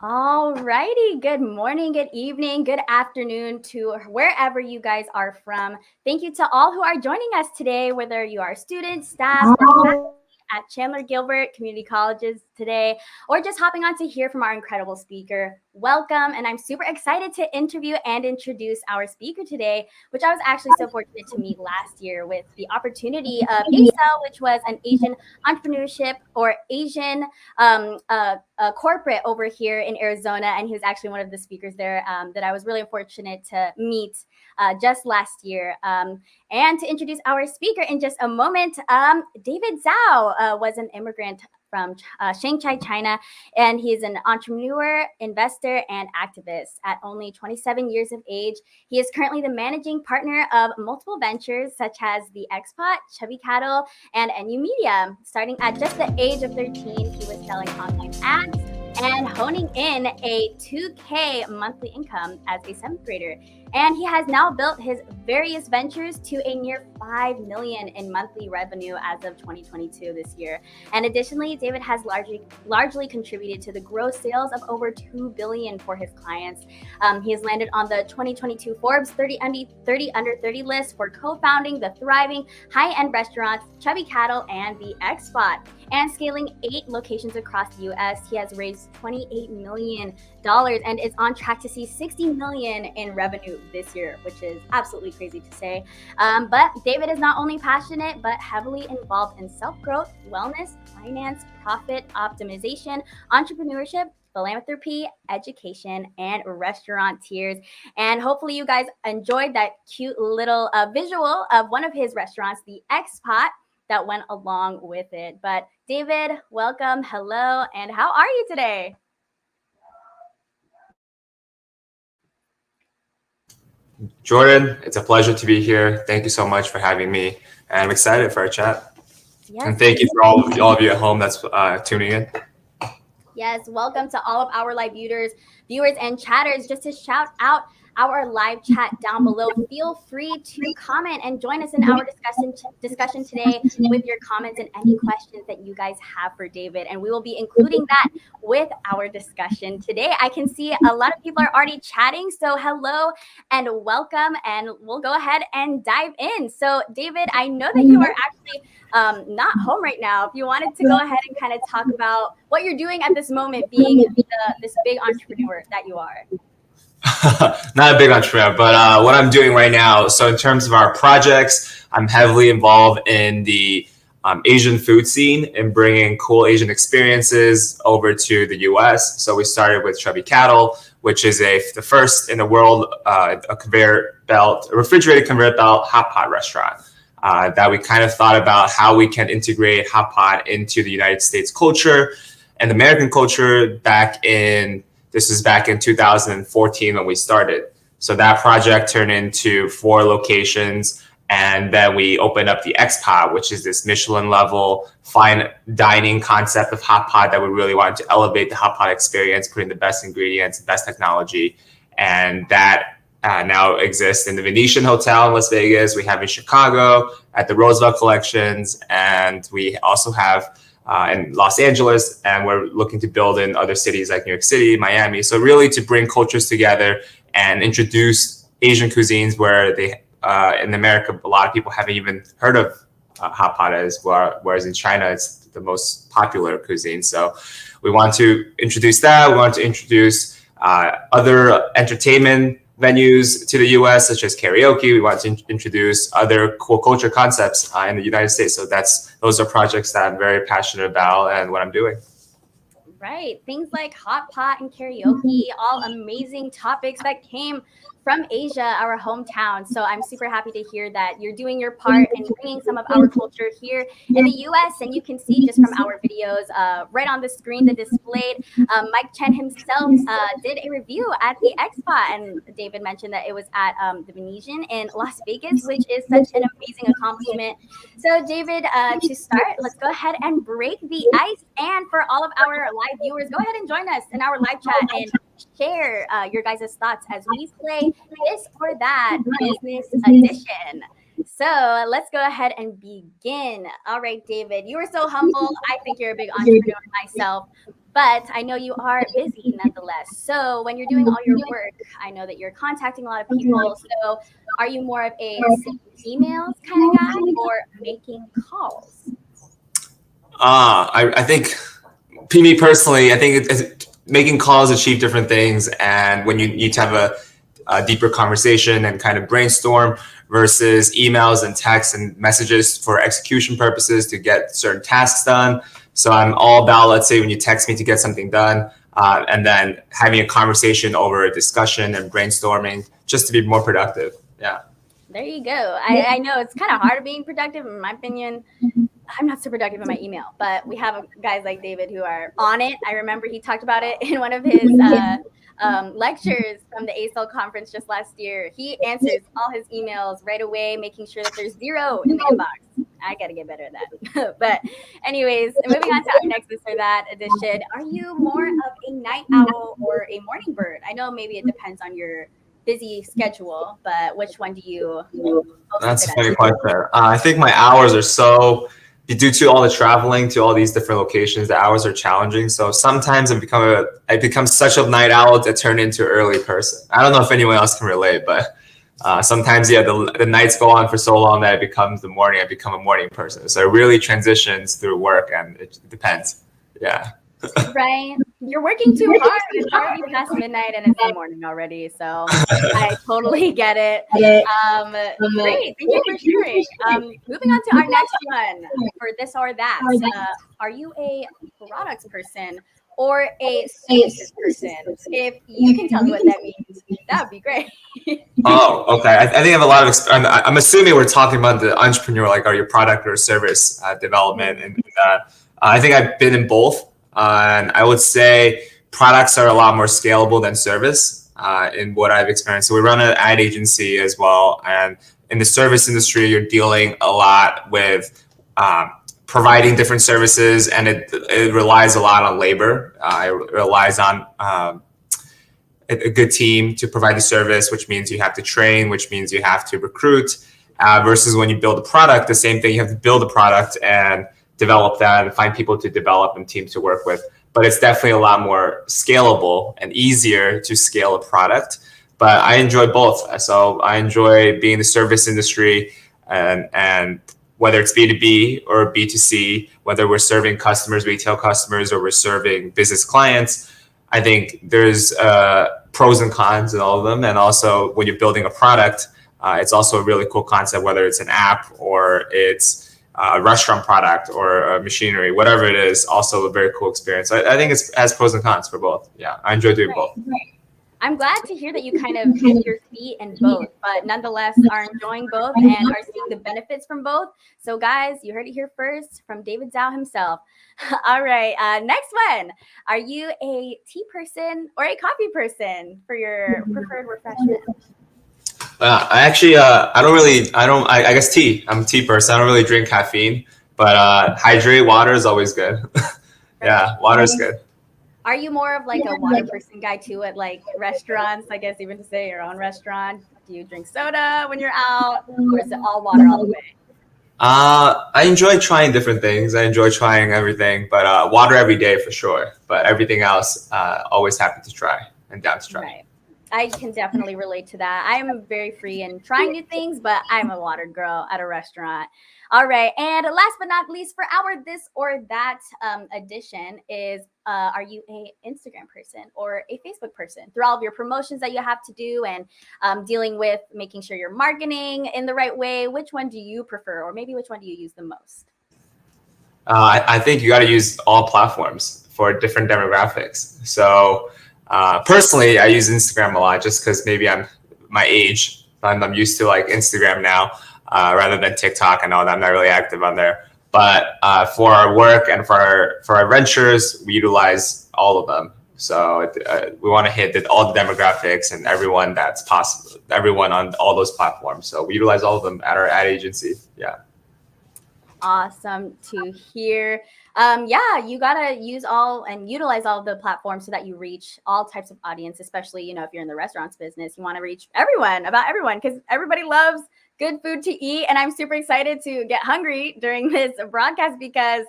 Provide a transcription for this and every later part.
All righty. Good morning, good evening, good afternoon to wherever you guys are from. Thank you to all who are joining us today, whether you are students, staff, or faculty at Chandler-Gilbert Community Colleges today, or just hopping on to hear from our incredible speaker. Welcome, and I'm super excited to interview and introduce our speaker today, which I was actually so fortunate to meet last year with the opportunity of ASEL, which was an Asian entrepreneurship or Asian corporate over here in Arizona, and he was actually one of the speakers there that I was really fortunate to meet just last year. And to introduce our speaker in just a moment, David Zhao was an immigrant from Shanghai, China, and he's an entrepreneur, investor, and activist. At only 27 years of age, he is currently the managing partner of multiple ventures such as the Xpot, Chubby Cattle, and NU Media. Starting at just the age of 13, he was selling online ads and honing in a 2K monthly income as a seventh grader. And he has now built his various ventures to a near 5 million in monthly revenue as of 2022 this year. And additionally, David has largely contributed to the gross sales of over 2 billion for his clients. He has landed on the 2022 Forbes 30 under 30 list for co-founding the thriving high-end restaurants Chubby Cattle and the Xpot. And scaling 8 locations across the US, he has raised $28 million and is on track to see 60 million in revenue this year, which is absolutely crazy to say. But David is not only passionate, but heavily involved in self-growth, wellness, finance, profit optimization, entrepreneurship, philanthropy, education, and restaurateurs. And hopefully you guys enjoyed that cute little visual of one of his restaurants, the Xpot, that went along with it. But David, welcome, hello, and how are you today? Jordan, it's a pleasure to be here. Thank you so much for having me. And I'm excited for our chat. Yes. And thank you for all of you at home that's tuning in. Yes, welcome to all of our live viewers and chatters. Just to shout out our live chat down below, feel free to comment and join us in our discussion today with your comments and any questions that you guys have for David. And we will be including that with our discussion today. I can see a lot of people are already chatting. So hello and welcome. And we'll go ahead and dive in. So David, I know that you are actually not home right now. If you wanted to go ahead and kind of talk about what you're doing at this moment, being this big entrepreneur that you are. Not a big entrepreneur, but what I'm doing right now. So in terms of our projects, I'm heavily involved in the Asian food scene and bringing cool Asian experiences over to the US. So we started with Chubby Cattle, which is the first in the world, a refrigerated conveyor belt hot pot restaurant. That we kind of thought about how we can integrate hot pot into the United States culture and American culture this is back in 2014 when we started. So that project turned into 4 locations. And then we opened up the Xpot, which is this Michelin level fine dining concept of hot pot that we really wanted to elevate the hot pot experience, putting the best ingredients, best technology. And that now exists in the Venetian Hotel in Las Vegas. We have in Chicago at the Roosevelt Collections. And we also have in Los Angeles, and we're looking to build in other cities like New York City, Miami. So really to bring cultures together and introduce Asian cuisines where they in America, a lot of people haven't even heard of hot pot whereas in China, it's the most popular cuisine. So we want to introduce that. We want to introduce other entertainment venues to the US, such as karaoke. We want to introduce other cool culture concepts in the United States. So those are projects that I'm very passionate about and what I'm doing. Right. Things like hot pot and karaoke, all amazing topics that came from Asia, our hometown. So I'm super happy to hear that you're doing your part in bringing some of our culture here in the US. And you can see just from our videos right on the screen, the displayed, Mike Chen himself did a review at the Xpot. And David mentioned that it was at the Venetian in Las Vegas, which is such an amazing accomplishment. So David, to start, let's go ahead and break the ice. And for all of our live viewers, go ahead and join us in our live chat and share your guys' thoughts as we play this or that business edition. So let's go ahead and begin. All right, David, you were so humble. I think you're a big entrepreneur myself. but I know you are busy nonetheless. So when you're doing all your work, I know that you're contacting a lot of people. So are you more of a sending emails kind of guy or making calls? I think, me personally, I think making calls achieve different things, and when you need to have a deeper conversation and kind of brainstorm versus emails and texts and messages for execution purposes to get certain tasks done. So I'm all about, let's say, when you text me to get something done, and then having a conversation over a discussion and brainstorming just to be more productive. Yeah. There you go. I know it's kind of hard being productive, in my opinion. I'm not so productive in my email, but we have guys like David who are on it. I remember he talked about it in one of his lectures from the ASOL conference just last year. He answers all his emails right away, making sure that there's zero in the inbox. I got to get better at that. But anyways, moving on to our next this or that edition. Are you more of a night owl or a morning bird? I know maybe it depends on your busy schedule, but which one do you That's a funny question. I think my hours are so, due to all the traveling to all these different locations, the hours are challenging. So sometimes I become such a night owl to turn into an early person. I don't know if anyone else can relate, but sometimes, yeah, the nights go on for so long that it becomes the morning. I become a morning person. So it really transitions through work, and it depends. Yeah. Right. You're working too hard. It's already past midnight and it's the morning already. So I totally get it. Great. Thank you for sharing. Moving on to our next one for this or that. Are you a products person or a services person? If you can tell me what that means, that would be great. Oh, okay. I think I have a lot of. I'm assuming we're talking about the entrepreneur, like, are you product or service development, and I think I've been in both. And I would say products are a lot more scalable than service in what I've experienced. So we run an ad agency as well. And in the service industry, you're dealing a lot with providing different services, and it relies a lot on labor. It relies on a good team to provide the service, which means you have to train, which means you have to recruit. Versus when you build a product, the same thing, you have to build a product and develop that and find people to develop and teams to work with. But it's definitely a lot more scalable and easier to scale a product. But I enjoy both. So I enjoy being in the service industry, and whether it's B2B or B2C, whether we're serving customers, retail customers, or we're serving business clients, I think there's pros and cons in all of them. And also when you're building a product, it's also a really cool concept, whether it's an app or it's a restaurant product or a machinery, whatever it is, also a very cool experience. I think it has pros and cons for both. Yeah, I enjoy doing both. I'm glad to hear that you kind of dip your feet in both, but nonetheless are enjoying both and are seeing the benefits from both. So guys, you heard it here first from David Zhao himself. All right, next one. Are you a tea person or a coffee person for your preferred refreshment? I actually, I guess tea. I'm a tea person. I don't really drink caffeine, but hydrate. Water is always good. Yeah, water is good. Are you more of like a water person guy too at like restaurants? I guess even to say your own restaurant. Do you drink soda when you're out, or is it all water all the way? I enjoy trying different things. I enjoy trying everything, but water every day for sure. But everything else, always happy to try and down to try. Right. I can definitely relate to that. I am very free in trying new things, but I'm a water girl at a restaurant. All right. And last but not least, for our this or that edition is, are you a Instagram person or a Facebook person? Through all of your promotions that you have to do and dealing with making sure you're marketing in the right way, which one do you prefer, or maybe which one do you use the most? I think you got to use all platforms for different demographics. So personally, I use Instagram a lot just because maybe I'm my age. I'm used to like Instagram now rather than TikTok. I know that I'm not really active on there. But for our work and for our ventures, we utilize all of them. So we want to hit all the demographics and everyone that's possible, everyone on all those platforms. So we utilize all of them at our ad agency. Yeah. Awesome to hear. Yeah, you gotta use all and utilize all of the platforms so that you reach all types of audience, especially, you know, if you're in the restaurants business, you want to reach everyone, because everybody loves good food to eat. And I'm super excited to get hungry during this broadcast because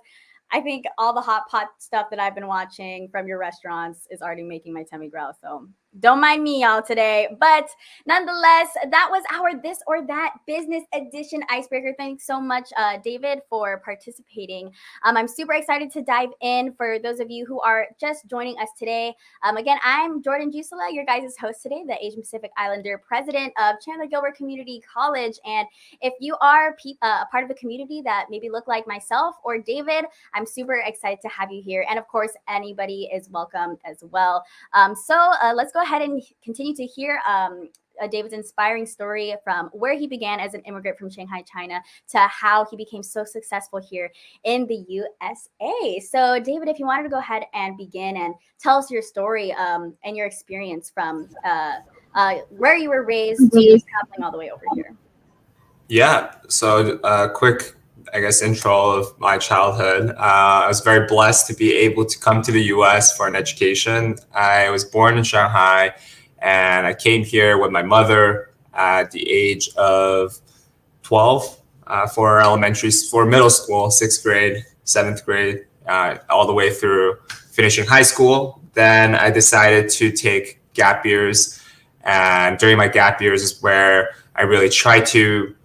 I think all the hot pot stuff that I've been watching from your restaurants is already making my tummy growl. So don't mind me, y'all, today. But nonetheless, that was our This or That Business Edition Icebreaker. Thanks so much, David, for participating. I'm super excited to dive in. For those of you who are just joining us today, again, I'm Jordan Jusela, your guys' host today, the Asian Pacific Islander president of Chandler-Gilbert Community College. And if you are a part of a community that maybe look like myself or David, I'm super excited to have you here. And of course, anybody is welcome as well. So let's go ahead and continue to hear David's inspiring story from where he began as an immigrant from Shanghai, China, to how he became so successful here in the USA. So, David, if you wanted to go ahead and begin and tell us your story and your experience from where you were raised to traveling all the way over here. Yeah. So, quick, I guess, intro of my childhood. I was very blessed to be able to come to the US for an education. I was born in Shanghai, and I came here with my mother at the age of 12 for middle school, 6th grade, 7th grade, all the way through finishing high school. Then I decided to take gap years. And during my gap years is where I really tried to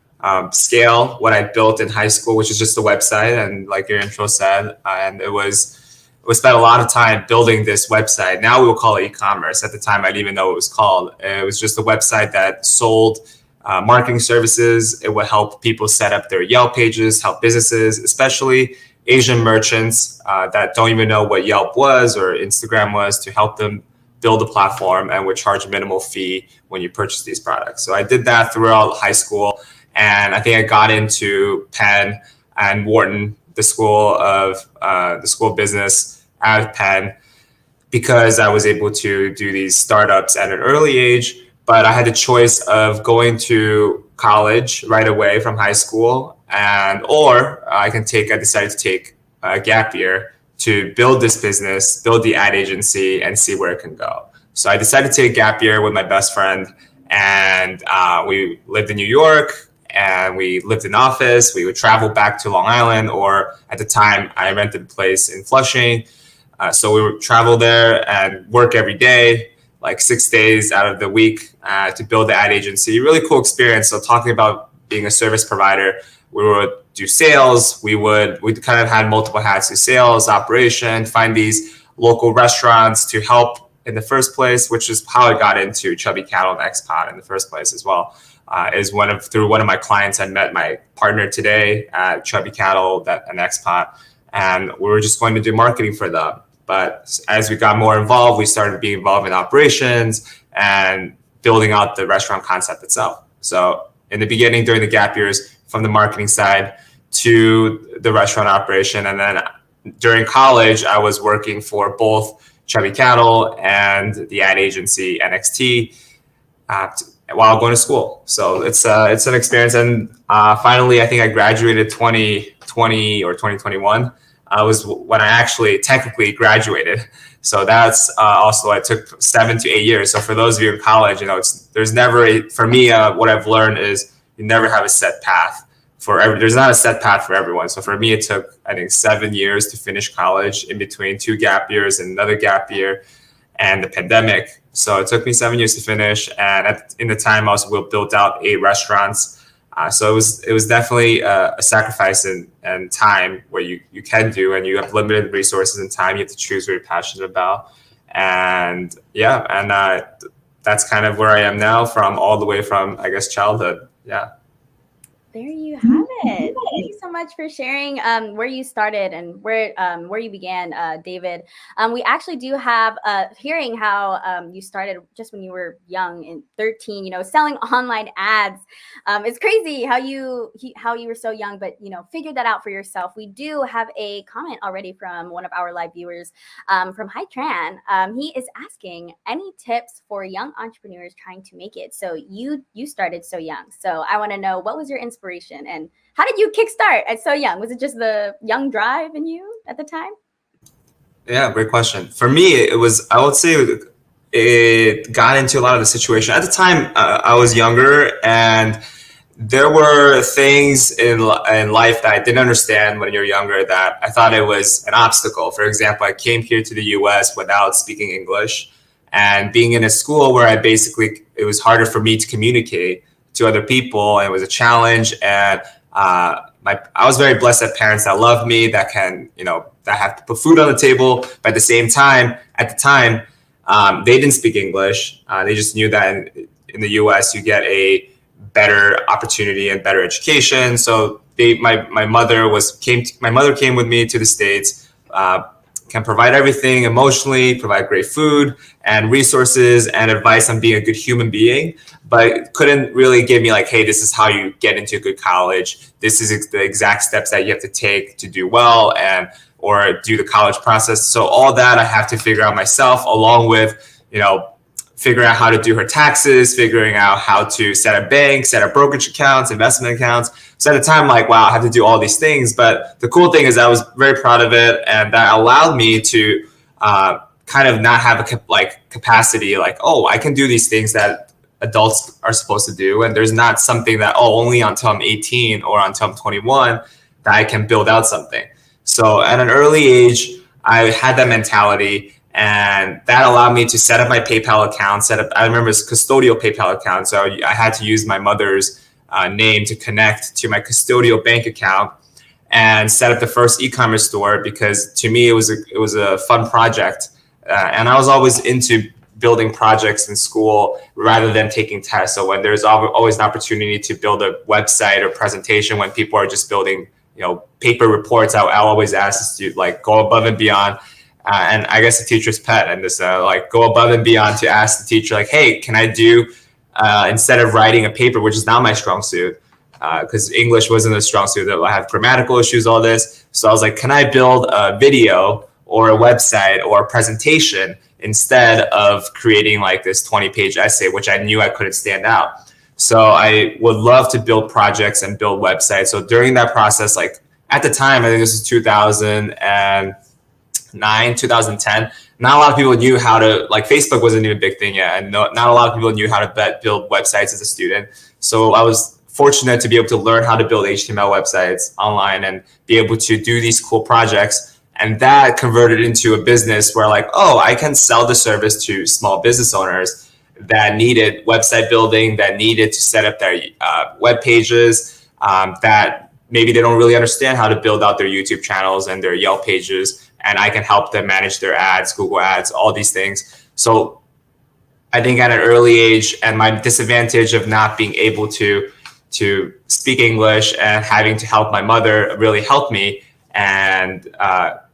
scale what I built in high school, which is just a website. And like your intro said, and we spent a lot of time building this website. Now we will call it e-commerce. At the time, I didn't even know what it was called. It was just a website that sold marketing services. It would help people set up their Yelp pages, help businesses, especially Asian merchants that don't even know what Yelp was or Instagram was, to help them build a platform and would charge a minimal fee when you purchase these products. So I did that throughout high school. And I think I got into Penn and Wharton, the school of business at Penn, because I was able to do these startups at an early age. But I had the choice of going to college right away from high school, or I decided to take a gap year to build this business, build the ad agency, and see where it can go. So I decided to take a gap year with my best friend, and we lived in New York. And we lived in office. We would travel back to Long Island, or at the time I rented a place in Flushing. So we would travel there and work every day, like 6 days out of the week, to build the ad agency. Really cool experience. So talking about being a service provider, we would do sales. We kind of had multiple hats: do sales, operation, find these local restaurants to help in the first place, which is how I got into Chubby Cattle and X-Pot in the first place as well. Through one of my clients, I met my partner today at Chubby Cattle and X-Pot, and we were just going to do marketing for them. But as we got more involved, we started being involved in operations and building out the restaurant concept itself. So in the beginning, during the gap years, from the marketing side to the restaurant operation, and then during college, I was working for both Chubby Cattle and the ad agency NXT while going to school. So it's an experience. And finally, I think I graduated 2020 or 2021 was when I actually technically graduated. So that's also, it took 7 to 8 years. So for those of you in college, there's never for me, what I've learned is you never have a set path there's not a set path for everyone. So for me, it took, I think, 7 years to finish college, in between 2 gap years and another gap year and the pandemic. So it took me 7 years to finish. And in the time, I also built out 8 restaurants. So it was definitely a sacrifice and time where you can do, and you have limited resources and time. You have to choose what you're passionate about. And that's kind of where I am now, all the way from, I guess, childhood. Yeah. There you have it. Thank you so much for sharing where you started and where you began, David. We actually do have hearing how you started just when you were young, in 13, selling online ads. It's crazy how you were so young, but figured that out for yourself. We do have a comment already from one of our live viewers, from Hai Tran. He is asking any tips for young entrepreneurs trying to make it. So you started so young. So I want to know, what was your inspiration, and how did you kickstart at so young? Was it just the young drive in you at the time? Yeah, great question. For me, I would say it got into a lot of the situation. At the time, I was younger, and there were things in life that I didn't understand when you're younger that I thought it was an obstacle. For example, I came here to the US without speaking English, and being in a school where it was harder for me to communicate to other people, and it was a challenge. And I was very blessed to have parents that love me, that that have to put food on the table. But at the same time, they didn't speak English. They just knew that in the US you get a better opportunity and better education. So my mother came with me to the States, can provide everything emotionally, provide great food and resources and advice on being a good human being, but couldn't really give me like, hey, this is how you get into a good college. This is the exact steps that you have to take to do well or do the college process. So all that I have to figure out myself, along with, figuring out how to do her taxes, figuring out how to set up banks, set up brokerage accounts, investment accounts. So at the time, like, wow, I have to do all these things. But the cool thing is I was very proud of it. And that allowed me to kind of not have a capacity like, oh, I can do these things that adults are supposed to do. And there's not something that, only until I'm 18 or until I'm 21 that I can build out something. So at an early age, I had that mentality. And that allowed me to set up my PayPal account, I remember it's custodial PayPal account. So I had to use my mother's name to connect to my custodial bank account and set up the first e-commerce store, because to me, it was a fun project. And I was always into building projects in school rather than taking tests. So when there's always an opportunity to build a website or presentation, when people are just building, paper reports, I'll always ask to go above and beyond. And I guess the teacher's pet, and just go above and beyond to ask the teacher, like, hey, can I do, instead of writing a paper, which is not my strong suit, because English wasn't a strong suit, I have grammatical issues, all this. So I was like, can I build a video or a website or a presentation instead of creating like this 20-page essay, which I knew I couldn't stand out. So I would love to build projects and build websites. So during that process, at the time, I think this was 2009, 2010, not a lot of people knew how to, Facebook wasn't even a big thing yet, and not a lot of people knew how to build websites as a student. So I was fortunate to be able to learn how to build HTML websites online and be able to do these cool projects. And that converted into a business where I can sell the service to small business owners that needed website building, that needed to set up their web pages, that maybe they don't really understand how to build out their YouTube channels and their Yelp pages. And I can help them manage their ads, Google ads, all these things. So I think at an early age, and my disadvantage of not being able to speak English and having to help my mother really helped me and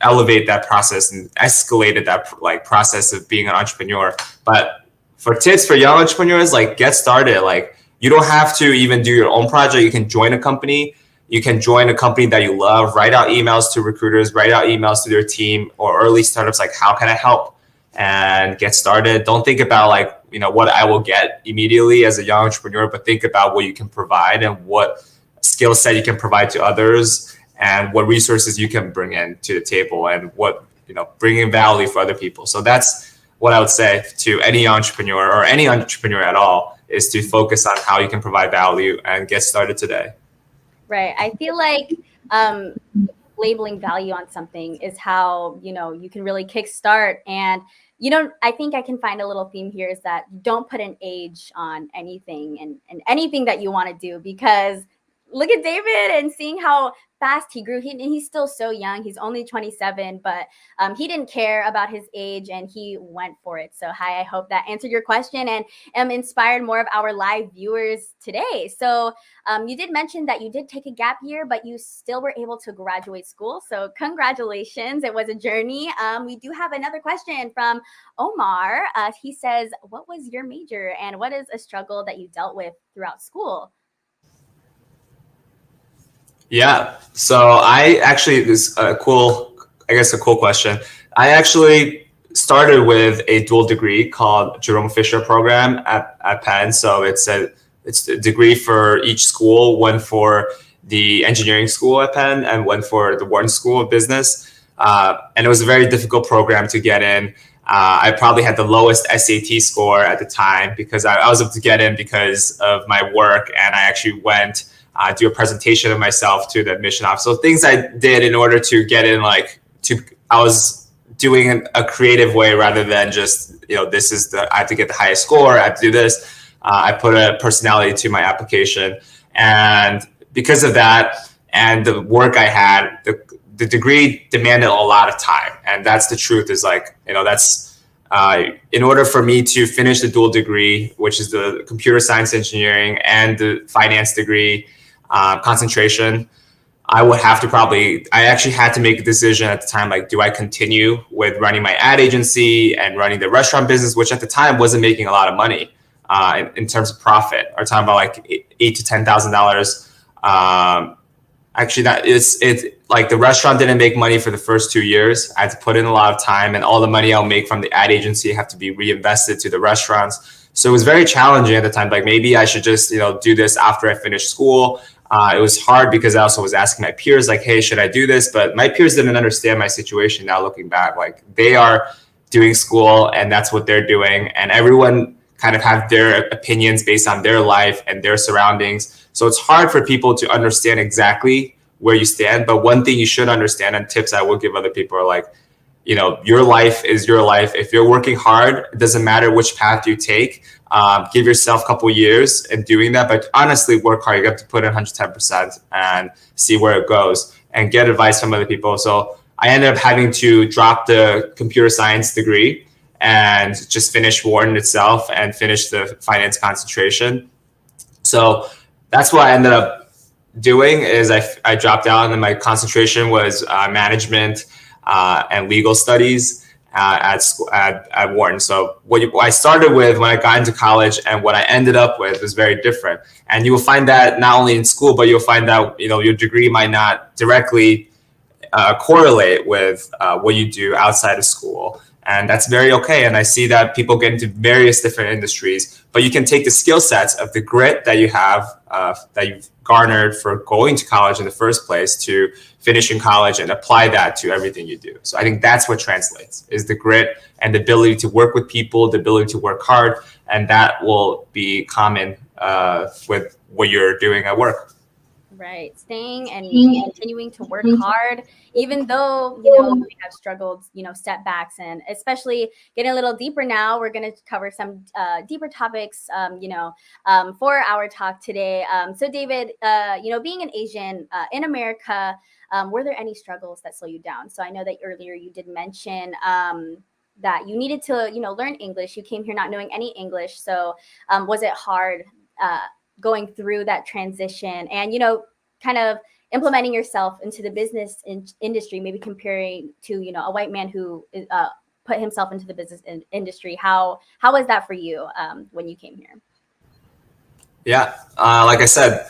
elevate that process and escalated that process of being an entrepreneur. But for tips for young entrepreneurs, get started. You don't have to even do your own project. You can join a company. You can join a company that you love, write out emails to recruiters, write out emails to their team or early startups, how can I help, and get started. Don't think about what I will get immediately as a young entrepreneur, but think about what you can provide and what skill set you can provide to others and what resources you can bring in to the table and what, bringing value for other people. So that's what I would say to any entrepreneur or any entrepreneur at all, is to focus on how you can provide value and get started today. Right. I feel like labeling value on something is how, you can really kickstart. And, I think I can find a little theme here is that don't put an age on anything and anything that you want to do, because look at David and seeing how fast he grew. He's still so young. He's only 27, but he didn't care about his age and he went for it. So hi, I hope that answered your question and inspired more of our live viewers today. So you did mention that you did take a gap year, but you still were able to graduate school. So congratulations. It was a journey. We do have another question from Omar. He says, what was your major and what is a struggle that you dealt with throughout school? Yeah. So I actually, this a cool question. I actually started with a dual degree called Jerome Fisher program at Penn. So it's a degree for each school, one for the engineering school at Penn and one for the Wharton School of Business. And it was a very difficult program to get in. I probably had the lowest SAT score at the time because I was able to get in because of my work, and I actually went do a presentation of myself to the admission office. So things I did in order to get in, I was doing a creative way rather than just, this is I have to get the highest score, I have to do this. I put a personality to my application, and because of that and the work I had, the degree demanded a lot of time, and that's the truth. Is that's in order for me to finish the dual degree, which is the computer science engineering and the finance degree concentration, I actually had to make a decision at the time, do I continue with running my ad agency and running the restaurant business, which at the time wasn't making a lot of money in terms of profit. We're talking about $8,000 to $10,000. Actually, the restaurant didn't make money for the first 2 years. I had to put in a lot of time, and all the money I'll make from the ad agency have to be reinvested to the restaurants. So it was very challenging at the time. Maybe I should just, do this after I finish school. It was hard because I also was asking my peers, hey, should I do this? But my peers didn't understand my situation now looking back. They are doing school and that's what they're doing. And everyone kind of have their opinions based on their life and their surroundings. So it's hard for people to understand exactly where you stand. But one thing you should understand, and tips I will give other people, are your life is your life. If you're working hard, it doesn't matter which path you take. Give yourself a couple years in doing that, but honestly, work hard. You have to put in 110% and see where it goes and get advice from other people. So I ended up having to drop the computer science degree and just finish Wharton itself and finish the finance concentration. So that's what I ended up doing is I dropped out, and my concentration was management and legal studies at Wharton. So what I started with when I got into college and what I ended up with was very different. And you will find that not only in school, but you'll find that your degree might not directly correlate with what you do outside of school. And that's very okay. And I see that people get into various different industries, but you can take the skill sets of the grit that you have, that you've garnered for going to college in the first place to finishing college, and apply that to everything you do. So I think that's what translates, is the grit and the ability to work with people, the ability to work hard. And that will be common with what you're doing at work. Right. Staying and continuing to work hard, even though, we have struggled, setbacks, and especially getting a little deeper now, we're going to cover some deeper topics, for our talk today. So David, being an Asian in America, were there any struggles that slow you down? So I know that earlier you did mention that you needed to, learn English. You came here not knowing any English. So was it hard going through that transition and, kind of implementing yourself into the business industry, maybe comparing to, a white man who put himself into the business industry? How was that for you when you came here? Yeah, like I said,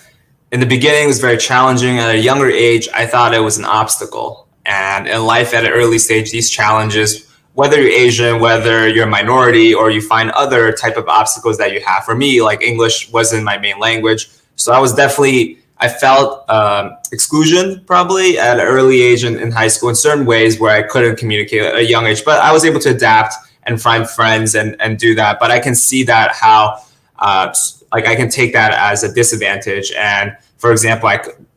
in the beginning, it was very challenging. At a younger age, I thought it was an obstacle. And in life at an early stage, these challenges, whether you're Asian, whether you're a minority, or you find other type of obstacles that you have. For me, English wasn't my main language. So I felt exclusion probably at an early age in high school in certain ways where I couldn't communicate at a young age. But I was able to adapt and find friends and do that. But I can see that how I can take that as a disadvantage. And for example,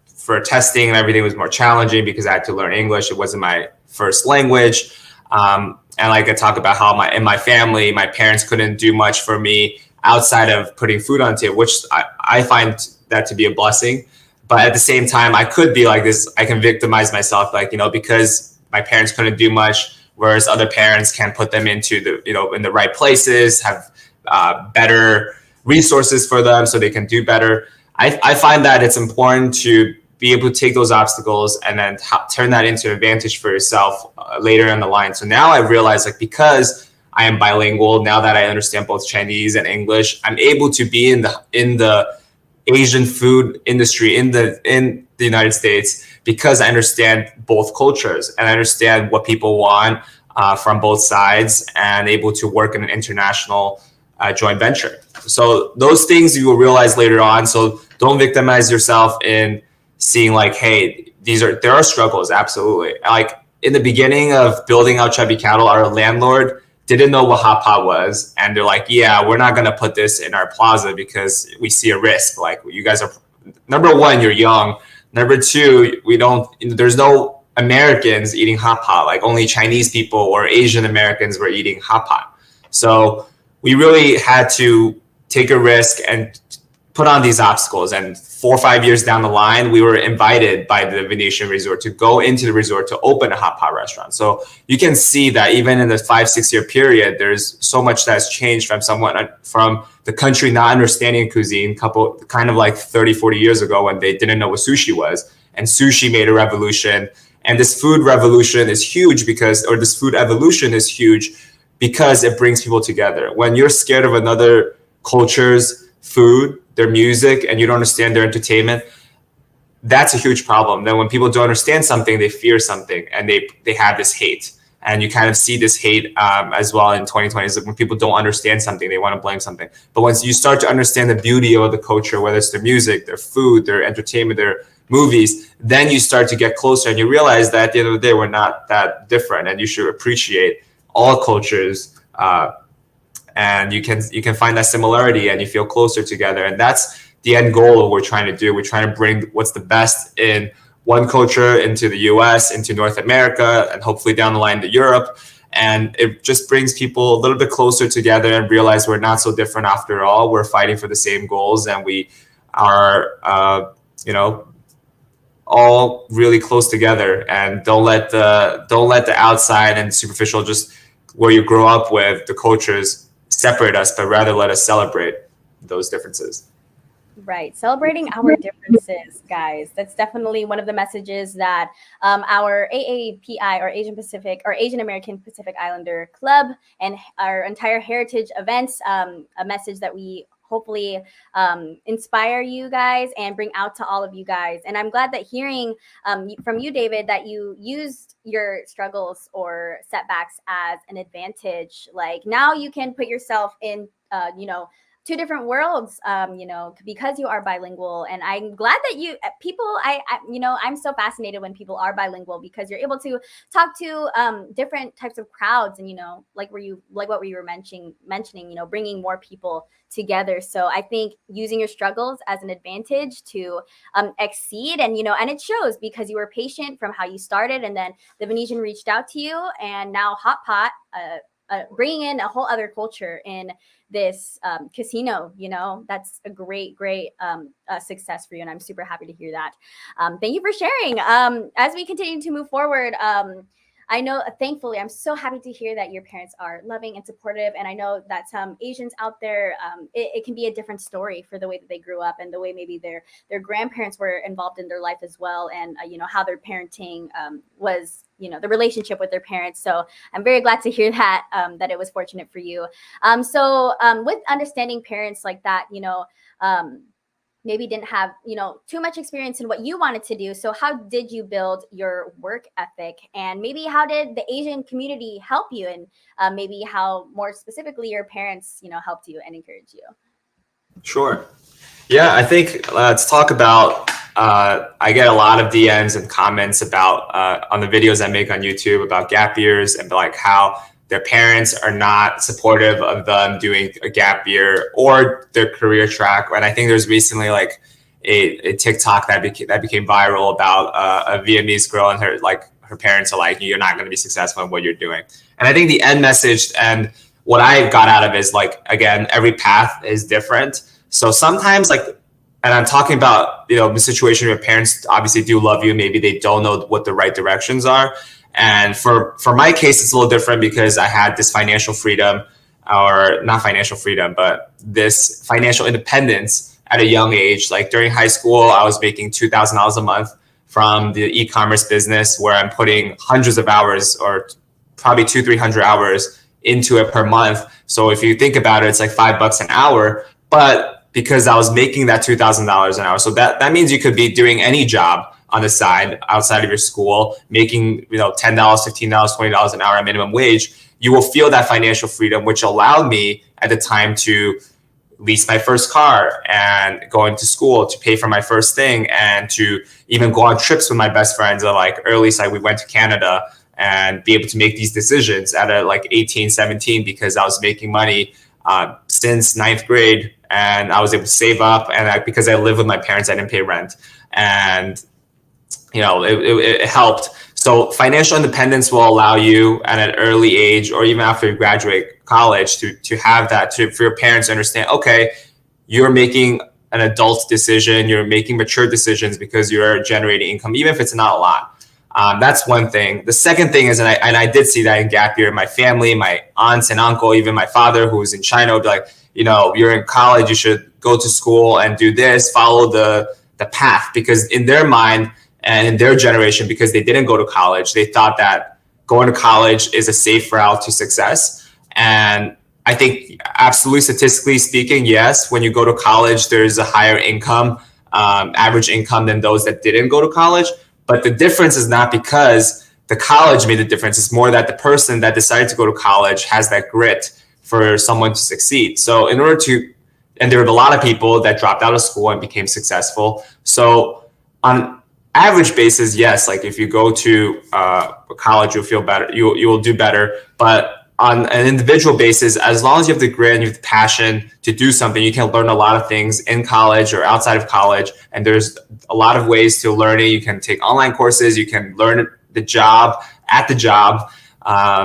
for testing and everything was more challenging because I had to learn English. It wasn't my first language. And I talk about how in my family, my parents couldn't do much for me outside of putting food on the table, which I find that to be a blessing. But at the same time, I could be like this. I can victimize myself, because my parents couldn't do much, whereas other parents can put them into the, in the right places, have better resources for them so they can do better. I find that it's important to be able to take those obstacles and then turn that into an advantage for yourself later in the line. So now I realize because I am bilingual, now that I understand both Chinese and English, I'm able to be in the Asian food industry in the United States because I understand both cultures and I understand what people want from both sides, and able to work in an international joint venture. So those things you will realize later on. So don't victimize yourself in seeing hey, there are struggles. Absolutely. In the beginning of building out Chubby Cattle, our landlord didn't know what hot pot was, and they're like, yeah, we're not gonna put this in our plaza because we see a risk. Like, you guys are, number one, you're young. Number two, we don't. There's no Americans eating hot pot. Like, only Chinese people or Asian Americans were eating hot pot. So we really had to take a risk and put on these obstacles. And 4 or 5 years down the line, we were invited by the Venetian Resort to go into the resort to open a hot pot restaurant. So you can see that even in the 5-6 year period, there's so much that's changed from the country not understanding cuisine, kind of like 30-40 years ago when they didn't know what sushi was, and sushi made a revolution. And this food revolution is huge this food evolution is huge because it brings people together. When you're scared of another culture's food, their music, and you don't understand their entertainment, that's a huge problem. Then when people don't understand something, they fear something, and they have this hate. And you kind of see this hate as well in 2020. Is that when people don't understand something, they want to blame something. But once you start to understand the beauty of the culture, whether it's their music, their food, their entertainment, their movies, then you start to get closer, and you realize that at the end of the day, we're not that different, and you should appreciate all cultures. And you can find that similarity, and you feel closer together. And that's the end goal of what we're trying to do. We're trying to bring what's the best in one culture into the US, into North America, and hopefully down the line to Europe. And it just brings people a little bit closer together and realize we're not so different after all. We're fighting for the same goals, and we are, all really close together. And don't let the outside and superficial, just where you grow up with, the cultures, separate us, but rather let us celebrate those differences. Right. Celebrating our differences, guys. That's definitely one of the messages that our AAPI, or Asian American Pacific Islander Club, and our entire heritage events, a message that we hopefully inspire you guys and bring out to all of you guys. And I'm glad that hearing from you, David, that you used your struggles or setbacks as an advantage. Like, now you can put yourself in, two different worlds, because you are bilingual. And I'm glad that I'm so fascinated when people are bilingual, because you're able to talk to different types of crowds, and like what we were mentioning, bringing more people together. So I think using your struggles as an advantage to exceed, and and it shows, because you were patient from how you started, and then the Venetian reached out to you, and now hot pot, bringing in a whole other culture in this casino, that's a great success for you, and I'm super happy to hear that. Thank you for sharing. As we continue to move forward, I know, thankfully, I'm so happy to hear that your parents are loving and supportive. And I know that some Asians out there, it can be a different story for the way that they grew up, and the way maybe their grandparents were involved in their life as well, and how their parenting was, the relationship with their parents. So I'm very glad to hear that that it was fortunate for you. So with understanding parents like that, maybe didn't have too much experience in what you wanted to do. So how did you build your work ethic, and maybe how did the Asian community help you, and maybe how more specifically your parents helped you and encouraged you? Sure. Yeah, I think let's talk about, I get a lot of DMs and comments about on the videos I make on YouTube about gap years, and like how their parents are not supportive of them doing a gap year or their career track. And I think there's recently like a TikTok that became viral about a Vietnamese girl, and her parents are like, you're not going to be successful in what you're doing. And I think the end message, and what I got out of it, is like, again, every path is different. So sometimes, like, and I'm talking about, the situation where parents obviously do love you. Maybe they don't know what the right directions are. And for my case, it's a little different, because I had this financial freedom, or not financial freedom, but this financial independence at a young age. Like, during high school, I was making $2,000 a month from the e-commerce business, where I'm putting hundreds of hours, or probably 200-300 hours into it per month. So if you think about it, it's like $5 an hour. But because I was making that $2,000 an hour, so that means you could be doing any job on the side outside of your school, making $10, $15, $20 an hour at minimum wage. You will feel that financial freedom, which allowed me at the time to lease my first car, and going to school, to pay for my first thing, and to even go on trips with my best friends. Like, early side, we went to Canada, and be able to make these decisions at like 18, 17, because I was making money since ninth grade, and I was able to save up. And because I lived with my parents, I didn't pay rent, and it helped. So financial independence will allow you at an early age, or even after you graduate college, to have that, for your parents to understand, okay, you're making an adult decision, you're making mature decisions because you're generating income, even if it's not a lot. That's one thing. The second thing is, and I did see that in gap year, my family, my aunts and uncle, even my father who was in China would be like, you're in college, you should go to school and do this, follow the path, because in their mind and in their generation, because they didn't go to college, they thought that going to college is a safe route to success. And I think absolutely statistically speaking, yes, when you go to college, there's a higher income, average income than those that didn't go to college. But the difference is not because the college made the difference. It's more that the person that decided to go to college has that grit for someone to succeed. So and there were a lot of people that dropped out of school and became successful. So on average basis, yes, like if you go to college, you'll feel better. You will do better. But on an individual basis, as long as you have the grit and you have the passion to do something, you can learn a lot of things in college or outside of college. And there's a lot of ways to learn it. You can take online courses. You can learn the job at the job.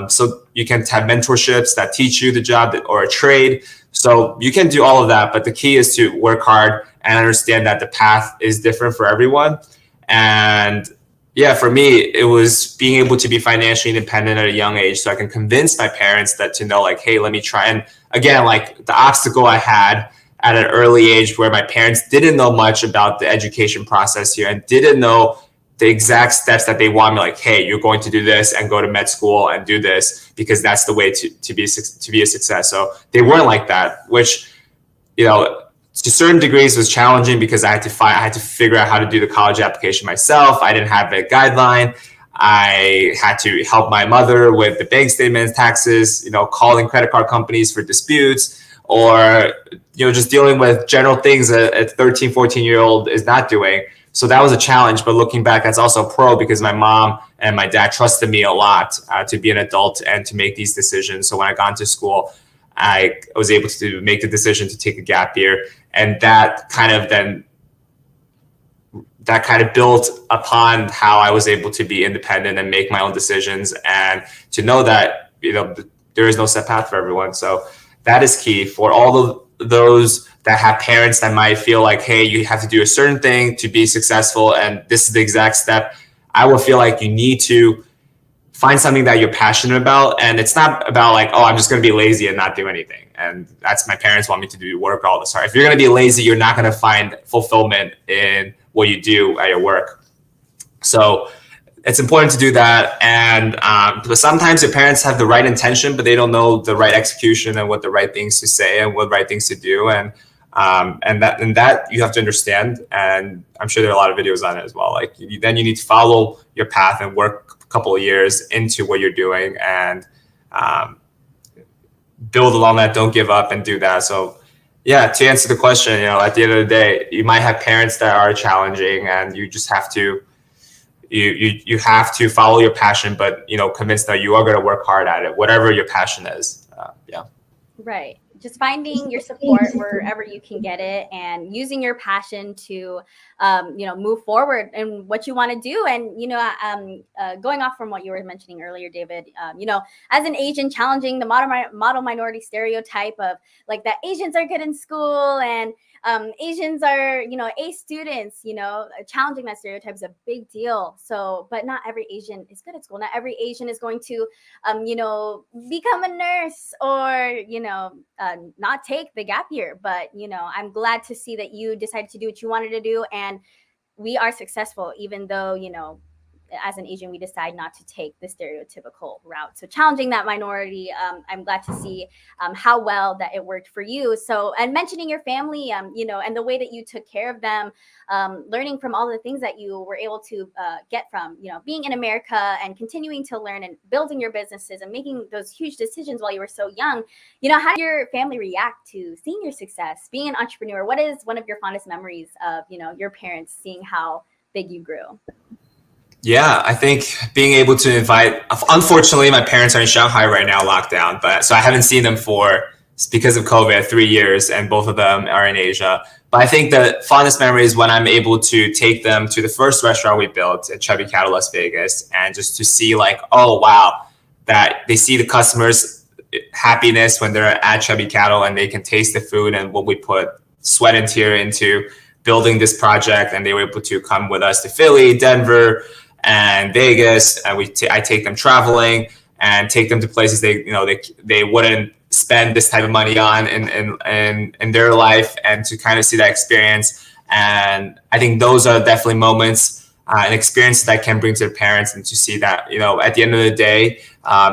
So you can have mentorships that teach you the job, or a trade. So you can do all of that. But the key is to work hard and understand that the path is different for everyone. And yeah, for me, it was being able to be financially independent at a young age, so I can convince my parents that to know, like, hey, let me try. And again, like the obstacle I had at an early age where my parents didn't know much about the education process here and didn't know the exact steps that they want me, like, hey, you're going to do this and go to med school and do this because that's the way to be a success. So they weren't like that, which, to certain degrees was challenging because I had to figure out how to do the college application myself. I didn't have a guideline. I had to help my mother with the bank statements, taxes, calling credit card companies for disputes, or, just dealing with general things a 13, 14-year-old is not doing. So that was a challenge. But looking back, that's also a pro, because my mom and my dad trusted me a lot to be an adult and to make these decisions. So when I got into school, I was able to make the decision to take a gap year. And that kind of built upon how I was able to be independent and make my own decisions, and to know that, there is no set path for everyone. So that is key for all of those that have parents that might feel like, hey, you have to do a certain thing to be successful, and this is the exact step. I would feel like you need to find something that you're passionate about. And it's not about like, oh, I'm just going to be lazy and not do anything. And that's, my parents want me to do work all this hard. If you're going to be lazy, you're not going to find fulfillment in what you do at your work. So it's important to do that. And but sometimes your parents have the right intention, but they don't know the right execution and what the right things to say and what right things to do. And that you have to understand. And I'm sure there are a lot of videos on it as well. Like then you need to follow your path and work a couple of years into what you're doing, and build along that. Don't give up and do that. So yeah, to answer the question, at the end of the day, you might have parents that are challenging, and you just have to you have to follow your passion, but convince that you are going to work hard at it, whatever your passion is. Yeah. Right. Just finding your support wherever you can get it, and using your passion to, move forward in what you want to do. And, going off from what you were mentioning earlier, David, as an Asian, challenging the model minority stereotype of like that Asians are good in school and Asians are, A students, challenging that stereotype is a big deal. So, but not every Asian is good at school. Not every Asian is going to, become a nurse or, not take the gap year. But, I'm glad to see that you decided to do what you wanted to do. And we are successful, even though, as an Asian, we decide not to take the stereotypical route. So challenging that minority, I'm glad to see how well that it worked for you. So, and mentioning your family, and the way that you took care of them, learning from all the things that you were able to get from, being in America and continuing to learn and building your businesses and making those huge decisions while you were so young. How did your family react to seeing your success, being an entrepreneur? What is one of your fondest memories of, your parents seeing how big you grew? Yeah, I think being able to invite, unfortunately, my parents are in Shanghai right now, lockdown, but so I haven't seen them for, because of COVID, 3 years, and both of them are in Asia. But I think the fondest memory is when I'm able to take them to the first restaurant we built at Chubby Cattle, Las Vegas, and just to see like, oh, wow, that they see the customers' happiness when they're at Chubby Cattle and they can taste the food and what we put sweat and tear into building this project. And they were able to come with us to Philly, Denver, and Vegas, and I take them traveling and take them to places they wouldn't spend this type of money on in their life, and to kind of see that experience. And I think those are definitely moments and experiences that can bring to their parents, and to see that at the end of the day,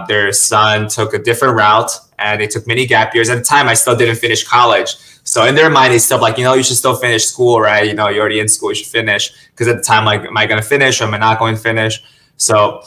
their son took a different route and they took many gap years. At the time, I still didn't finish college. So in their mind, it's still like, you should still finish school, right? You're already in school, you should finish. Because at the time, like, am I going to finish or am I not going to finish? So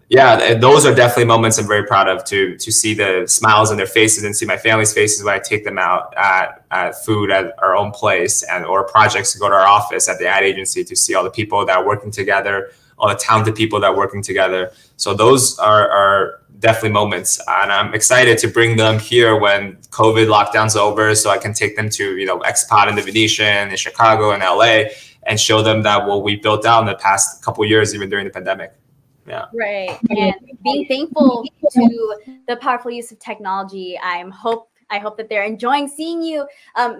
yeah, those are definitely moments I'm very proud of, to see the smiles on their faces and see my family's faces when I take them out at food at our own place, or projects to go to our office at the ad agency, to see all the people that are working together, all the talented people that are working together. So those are definitely moments, and I'm excited to bring them here when COVID lockdown's over, so I can take them to Expod in the Venetian, in Chicago, and LA, and show them that what we built out in the past couple of years, even during the pandemic. Yeah. Right. And being thankful to the powerful use of technology, I hope that they're enjoying seeing you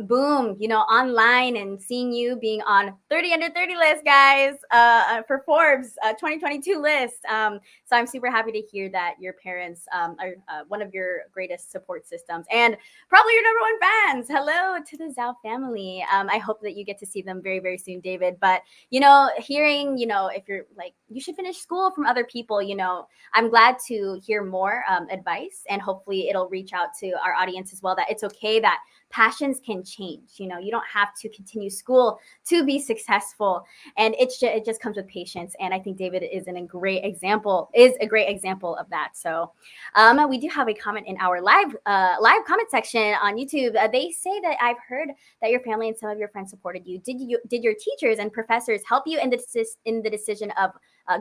boom, online, and seeing you being on 30 under 30 list, guys, for Forbes 2022 list. So I'm super happy to hear that your parents are one of your greatest support systems and probably your number one fans. Hello to the Zhao family. I hope that you get to see them very, very soon, David. But, hearing, if you're like, you should finish school from other people, I'm glad to hear more advice, and hopefully it'll reach out to our audience as well, that it's okay that passions can change. You don't have to continue school to be successful, and it just comes with patience. And I think David is a great example of that. So we do have a comment in our live comment section on YouTube. They say that, I've heard that your family and some of your friends supported you. Did your teachers and professors help you in the decision of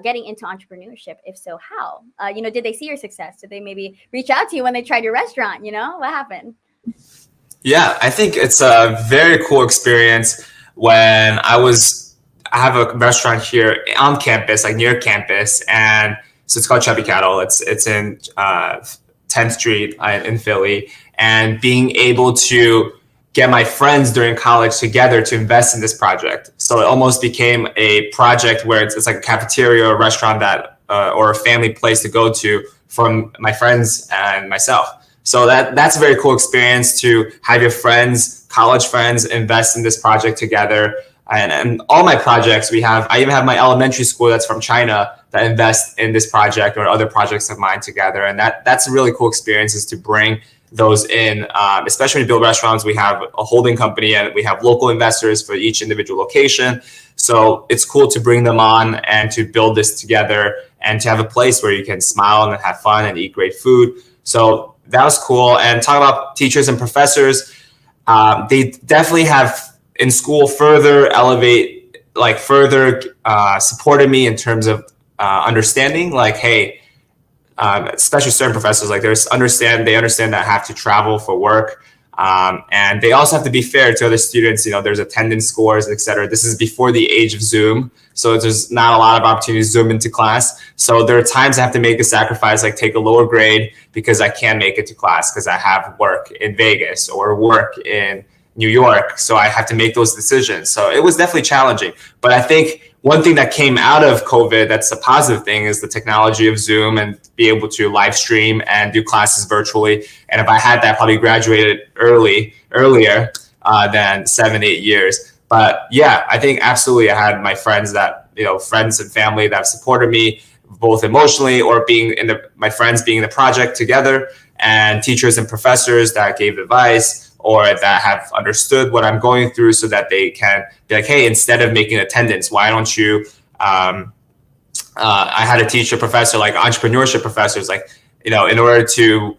getting into entrepreneurship? If so, how? Did they see your success? Did they maybe reach out to you when they tried your restaurant? What happened? Yeah, I think it's a very cool experience when I have a restaurant here on campus, like near campus, and so it's called Chubby Cattle. It's in 10th Street in Philly, and being able to get my friends during college together to invest in this project. So it almost became a project where it's like a cafeteria or a restaurant that or a family place to go to from my friends and myself. So that's a very cool experience, to have your friends, college friends, invest in this project together. And all my projects I even have my elementary school that's from China that invest in this project or other projects of mine together. And that's a really cool experience, is to bring those in, especially when you build restaurants. We have a holding company and we have local investors for each individual location. So it's cool to bring them on and to build this together, and to have a place where you can smile and have fun and eat great food. So that was cool. And talk about teachers and professors, they definitely have in school further supported me in terms of understanding, like, hey, especially certain professors, like they understand that I have to travel for work. And they also have to be fair to other students. There's attendance scores, et cetera. This is before the age of Zoom, so there's not a lot of opportunities to Zoom into class. So there are times I have to make a sacrifice, like take a lower grade because I can't make it to class because I have work in Vegas or work in New York. So I have to make those decisions. So it was definitely challenging. But I think one thing that came out of COVID that's a positive thing is the technology of Zoom, and be able to live stream and do classes virtually. And if I had that, I probably graduated earlier than 7-8 years. But yeah, I think absolutely I had my friends friends and family that have supported me both emotionally, or my friends being in the project together, and teachers and professors that gave advice or that have understood what I'm going through, so that they can be like, hey, instead of making attendance, why don't you, I had a teacher professor, like entrepreneurship professors, like, in order to,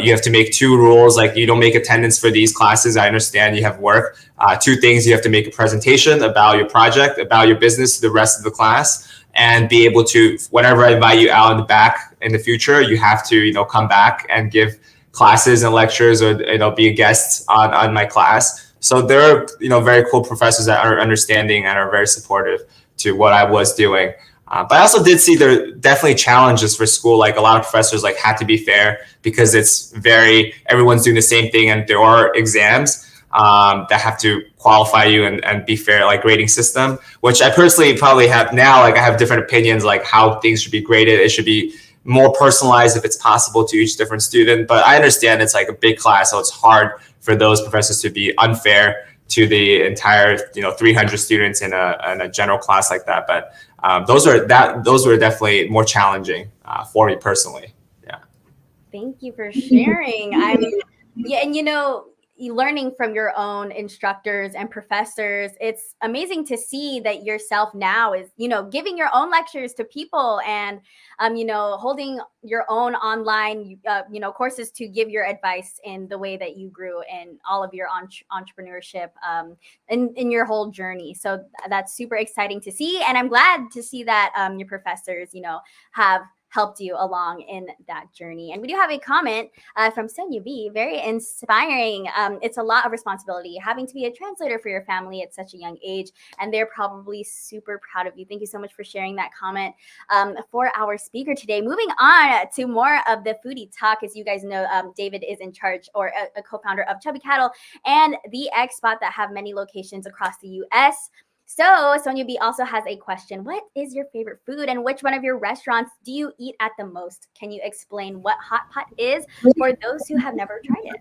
you have to make 2 rules, like you don't make attendance for these classes. I understand you have work. 2 things, you have to make a presentation about your project, about your business to the rest of the class. and be able to, whenever I invite you out in the back in the future, you have to, come back and give classes and lectures, or, be a guest on my class. So there are, very cool professors that are understanding and are very supportive to what I was doing. But I also did see there definitely challenges for school. Like a lot of professors had to be fair, because everyone's doing the same thing, and there are exams that have to qualify you and be fair, like grading system, which I personally probably have now. Like I have different opinions, like how things should be graded. It should be more personalized if it's possible to each different student. But I understand it's like a big class, so it's hard for those professors to be unfair to the entire 300 students in a general class like that. But those were definitely more challenging for me personally. Yeah. Thank you for sharing. Yeah, and learning from your own instructors and professors, it's amazing to see that yourself now is, giving your own lectures to people, and holding your own online, courses to give your advice in the way that you grew in all of your entrepreneurship, in your whole journey. So that's super exciting to see, and I'm glad to see that your professors, have helped you along in that journey. And we do have a comment from Sonia B. Very inspiring. It's a lot of responsibility having to be a translator for your family at such a young age, and they're probably super proud of you. Thank you so much for sharing that comment for our speaker today. Moving on to more of the foodie talk. As you guys know, David is in charge, or a co-founder of Chubby Cattle and the X Spot, that have many locations across the U.S. So Sonia B also has a question. What is your favorite food, and which one of your restaurants do you eat at the most? Can you explain what hot pot is for those who have never tried it?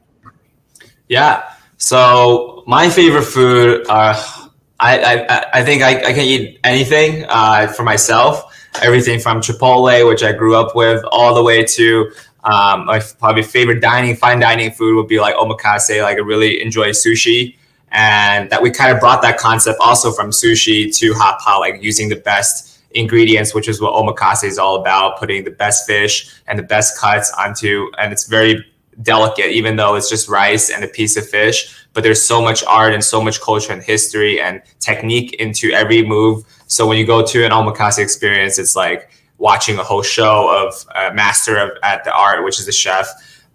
Yeah. So my favorite food, I think I can eat anything for myself. Everything from Chipotle, which I grew up with, all the way to my probably favorite fine dining food would be like omakase. Like I really enjoy sushi. And that we kind of brought that concept also from sushi to hot pot, like using the best ingredients, which is what omakase is all about, putting the best fish and the best cuts onto, and it's very delicate, even though it's just rice and a piece of fish, but there's so much art and so much culture and history and technique into every move. So when you go to an omakase experience, it's like watching a whole show of a master at the art, which is the chef,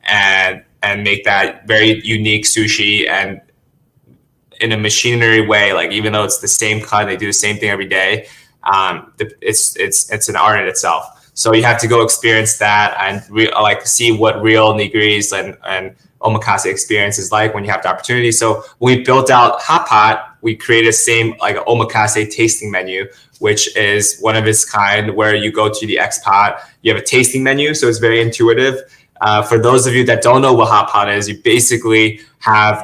and make that very unique sushi, and in a machinery way. Like even though it's the same cut, they do the same thing every day. It's an art in itself. So you have to go experience that and see what real nigiri's and omakase experience is like when you have the opportunity. So when we built out Hot Pot, we created an omakase tasting menu, which is one of its kind, where you go to the X Pot, you have a tasting menu, so it's very intuitive. For those of you that don't know what Hot Pot is, you basically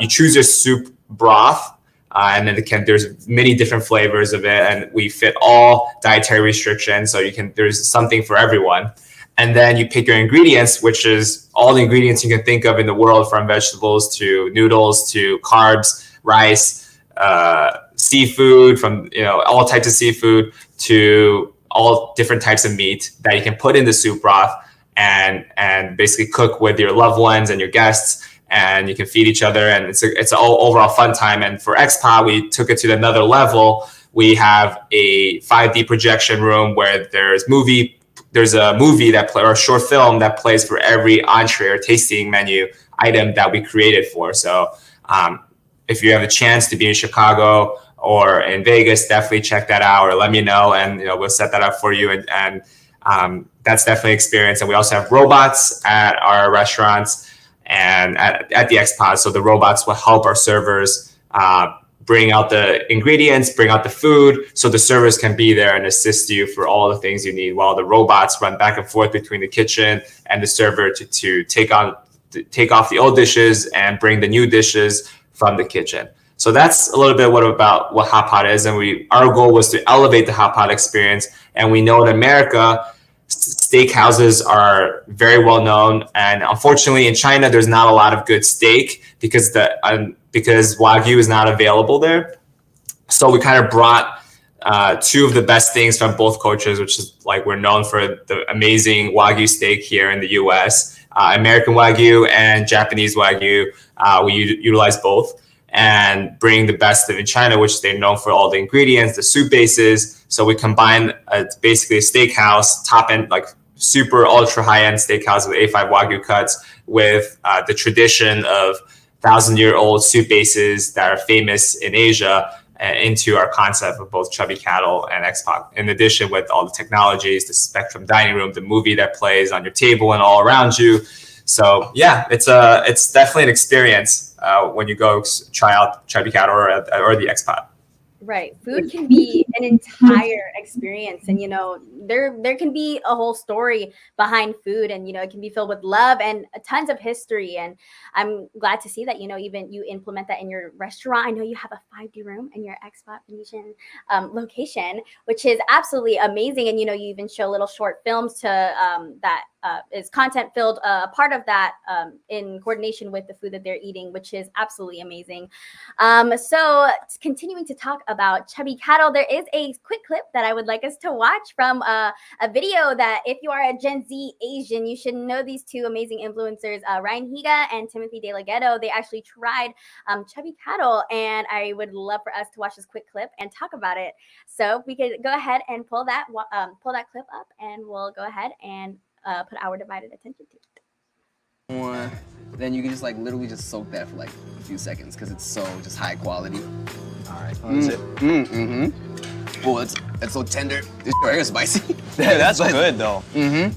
you choose your soup broth, and then there's many different flavors of it, and we fit all dietary restrictions, so there's something for everyone. And then you pick your ingredients, which is all the ingredients you can think of in the world, from vegetables to noodles to carbs, rice, seafood, from all types of seafood to all different types of meat that you can put in the soup broth and basically cook with your loved ones and your guests. And you can feed each other, and it's an overall fun time. And for XPOD, we took it to another level. We have a 5D projection room where there's a movie or a short film that plays for every entree or tasting menu item that we created for. So if you have a chance to be in Chicago or in Vegas, definitely check that out, or let me know, and we'll set that up for you. And that's definitely an experience. And we also have robots at our restaurants and at the XPOD. So the robots will help our servers bring out the ingredients, bring out the food, so the servers can be there and assist you for all the things you need, while the robots run back and forth between the kitchen and the server to take off the old dishes and bring the new dishes from the kitchen. So that's a little bit about what Hot Pot is. And our goal was to elevate the Hot Pot experience. And we know in America, steakhouses are very well known, and unfortunately in China there's not a lot of good steak because Wagyu is not available there. So we kind of brought two of the best things from both cultures, which is we're known for the amazing Wagyu steak here in the US, American Wagyu and Japanese Wagyu. We utilize both, and bring the best of in China, which they're known for all the ingredients, the soup bases. So we combine basically a steakhouse, top end, like super ultra high end steakhouse with A5 Wagyu cuts with the tradition of 1,000-year-old soup bases that are famous in Asia into our concept of both chubby cattle and expat. In addition, with all the technologies, the Spectrum dining room, the movie that plays on your table and all around you. So yeah, it's definitely an experience when you go try out chubby cattle or the expat. Right. Food can be an entire experience. And, there can be a whole story behind food, and, it can be filled with love and tons of history. And I'm glad to see that, even you implement that in your restaurant. I know you have a 5D room in your expat Venetian location, which is absolutely amazing. And, you even show little short films to that is content filled, part of that in coordination with the food that they're eating, which is absolutely amazing. So continuing to talk about chubby cattle, there is a quick clip that I would like us to watch from a video that if you are a Gen Z Asian, you should know these two amazing influencers, Ryan Higa and Timothy De La Ghetto. They actually tried chubby cattle, and I would love for us to watch this quick clip and talk about it. So we could go ahead and pull that clip up, and we'll go ahead and put our divided attention to it. Then you can just literally just soak that for a few seconds because it's so just high quality. All right, that's it. Oh, it's so tender. This right here is spicy. Yeah, that's good though.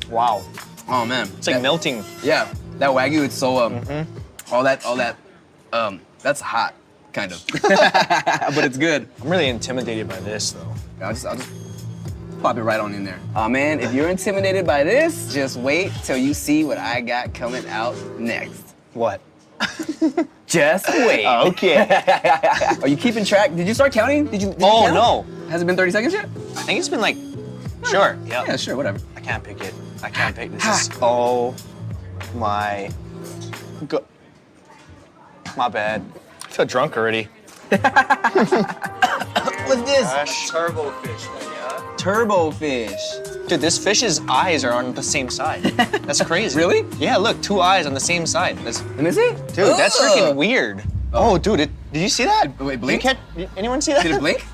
Wow. Oh man, it's like melting. Yeah, that Wagyu, it's so all that that's hot, kind of, but it's good. I'm really intimidated by this though. I'll just pop it right on in there. Oh man, if you're intimidated by this, just wait till you see what I got coming out next. What? Just wait. Okay. Are you keeping track? Did you start counting? Did you Oh, count? no. Has it been 30 seconds yet? I think it's been sure. Yeah. Yeah, sure, whatever. I can't pick it. I can't pick this. Oh my god. My bad. I feel drunk already. What's this? Turbo fish. Turbo fish. Dude, this fish's eyes are on the same side. That's crazy. Really? Yeah, look, 2 eyes on the same side. Let me see. Dude, that's freaking weird. Oh, dude, did you see that? Wait, blink? Anyone see that? Did it blink?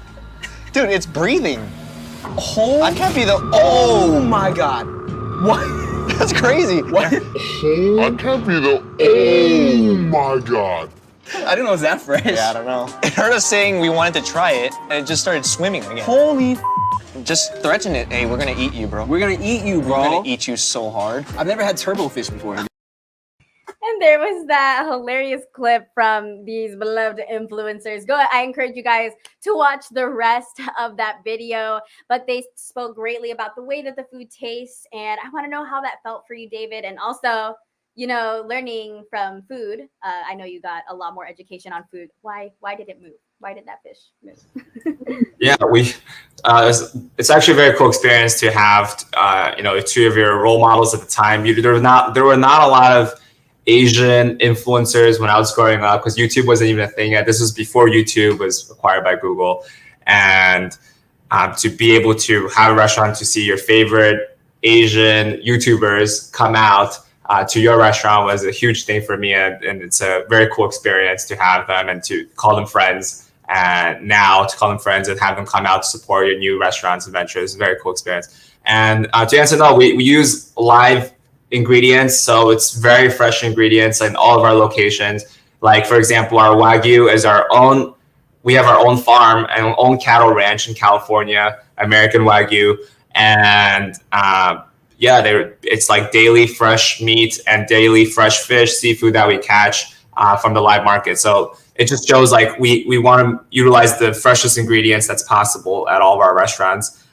Dude, it's breathing. Oh. I can't be the. Oh my god. What? That's crazy. What? I can't be the. Oh my god. I didn't know it was that fresh. Yeah, I don't know. It heard us saying we wanted to try it, and it just started swimming again. Holy. Just threaten it. Hey, we're gonna eat you, bro. We're gonna eat you, bro. We're gonna eat you so hard. I've never had turbo fish before. And there was that hilarious clip from these beloved influencers. I encourage you guys to watch the rest of that video. But they spoke greatly about the way that the food tastes. And I want to know how that felt for you, David. And also, learning from food. I know you got a lot more education on food. Why did it move? Why did that fish move? Yeah, it's actually a very cool experience to have, two of your role models at the time. There were not a lot of Asian influencers when I was growing up because YouTube wasn't even a thing yet. This was before YouTube was acquired by Google. And to be able to have a restaurant, to see your favorite Asian YouTubers come out to your restaurant was a huge thing for me. And it's a very cool experience to have them and to call them friends. And now to call them friends and have them come out to support your new restaurants and ventures is a very cool experience. And to answer, no, we use live ingredients. So it's very fresh ingredients in all of our locations. Like, for example, our Wagyu is we have our own farm and own cattle ranch in California, American Wagyu. And it's like daily fresh meat and daily fresh fish, seafood that we catch from the live market. So it just shows we want to utilize the freshest ingredients that's possible at all of our restaurants